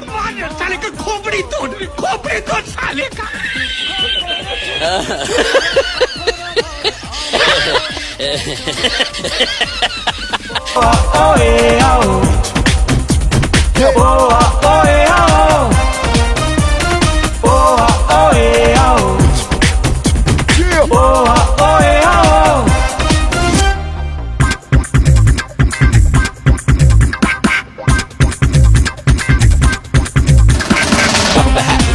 साले का खोपड़ी तोड़ साले का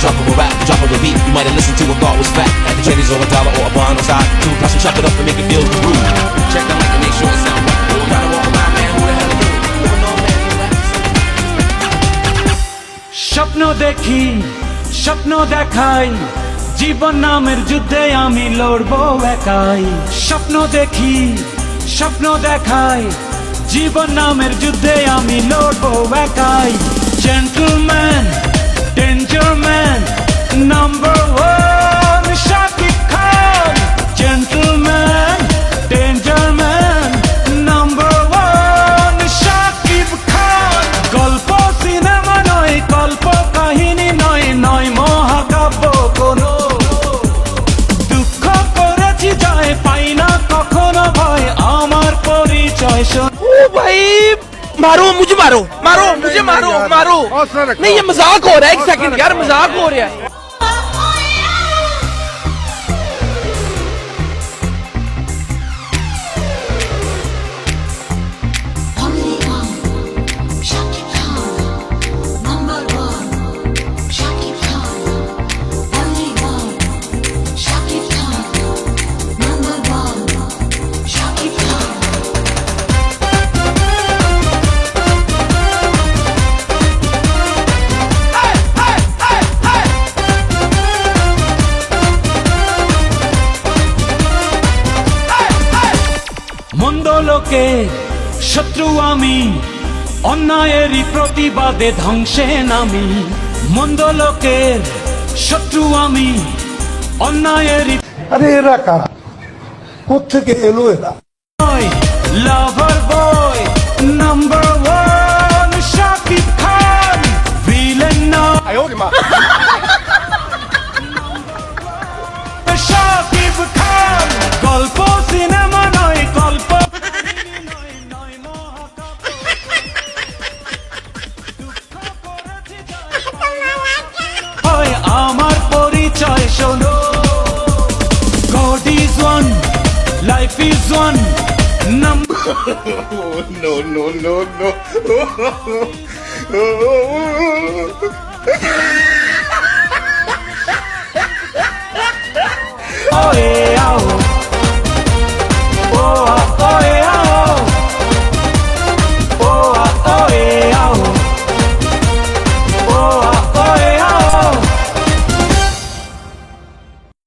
Drop of a rap, drop of a beat. You might have listened to a thought was fat. At the Cheddies or a dollar or a bond or side. Two plus and chop it up and make it feel groove. Check the mic and make sure it sound right. Don't try to walk around, man. Who the hell are you? Living on man, you স্বপ্ন দেখি স্বপ্ন দেখাই জীবন নামের যুদ্ধে আমি লড়বো একাই স্বপ্ন দেখি স্বপ্ন দেখাই জীবন নামের যুদ্ধে আমি লড়বো একাই gentleman danger man number one Shakib Khan gentleman danger man number one Shakib Khan গল্প সিনেমা নয় কল্প কাহিনী নয় নয় মহাকাব্য কোনো দুঃখ করেছি যায় পাই না কখনো ভয় আমার পরিচয় ओ भाई मारो मुझे मारो मारो नहीं ये मजाक हो रहा है एक सेकंड यार मजाक हो रहा है Only one, Shakib Khan. Number one, Shakib Khan. Only one, Shakib Khan. Number one, Shakib Khan. মন্দ লোকে শত্রু আমি অন্যায়েরই প্রতিবাদে ধ্বংসে নামি মন্দ লোকের শত্রু আমি অন্যায়েরই আরে এরা কারা কোত্থেকে এলো এরা লাভার বয় নাম্বার ওয়ান শাকিব খান ভিলেন না শাকিব খান গল্প সিনেমা নয় গল্প নয় নয় মহাকাব্য দুঃখ করেছি হয় আমার পরিচয় শোনো God is one, life is one, number